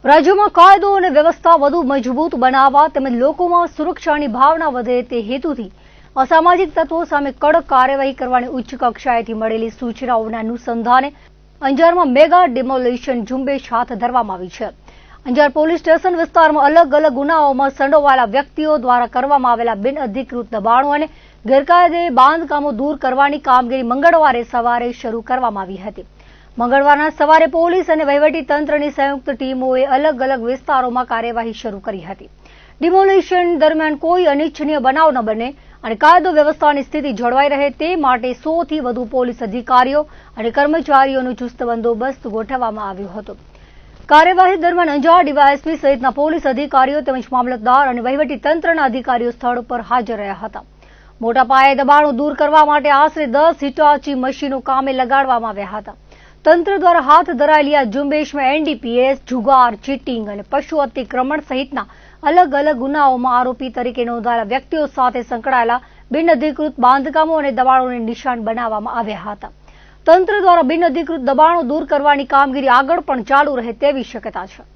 રાજ્યમાં કાયદો અને વ્યવસ્થા વધુ મજબૂત બનાવવા તેમજ લોકોમાં સુરક્ષાની ભાવના વધે તે હેતુથી અસામાજિક તત્વો સામે કડક કાર્યવાહી કરવાની ઉચ્ચ કક્ષાએથી મળેલી સૂચનાઓના અનુસંધાને અંજારમાં મેગા ડિમોલિશન ઝુંબેશ હાથ ધરવામાં આવી છે। અંજાર પોલીસ સ્ટેશન વિસ્તારમાં અલગ અલગ ગુનાઓમાં સંડોવાયેલા વ્યક્તિઓ દ્વારા કરવામાં આવેલા બિનઅધિકૃત દબાણો અને ગેરકાયદે બાંધકામો દૂર કરવાની કામગીરી મંગળવારે સવારે શરૂ કરવામાં આવી હતી। મંગળવારના સવારે પોલીસ અને વહીવટી તંત્રની સંયુક્ત ટીમોએ અલગ અલગ વિસ્તારોમાં કાર્યવાહી શરૂ કરી હતી। ડિમોલિશન દરમિયાન કોઈ અનિચ્છનીય બનાવ ન બને અને કાયદો વ્યવસ્થાની સ્થિતિ જળવાઈ રહે તે માટે 100 થી વધુ પોલીસ અધિકારીઓ અને કર્મચારીઓનો ચુસ્ત બંદોબસ્ત ગોઠવવામાં આવ્યો હતો। કાર્યવાહી દરમિયાન અંજાર ડીવાયએસપી સહિતના પોલીસ અધિકારીઓ તેમજ મામલતદાર અને વહીવટી તંત્રના અધિકારીઓ સ્થળ પર હાજર રહ્યા હતા। મોટા પાયે દબાણો દૂર કરવા માટે આશરે 10 હિટાચી મશીનો કામે લગાડવામાં આવ્યા હતા। તંત્ર દ્વારા હાથ ધરાયેલી આ ઝુંબેશમાં એનડીપીએસ, જુગાર, ચીટિંગ અને પશુ અતિક્રમણ સહિતના અલગ અલગ ગુનાઓમાં આરોપી તરીકે નોંધાયેલા વ્યક્તિઓ સાથે સંકળાયેલા બિનઅધિકૃત બાંધકામો અને દબાણોને નિશાન બનાવવામાં આવ્યા હતા। તંત્ર દ્વારા બિનઅધિકૃત દબાણો દૂર કરવાની કામગીરી આગળ પણ ચાલુ રહે તેવી શક્યતા છે।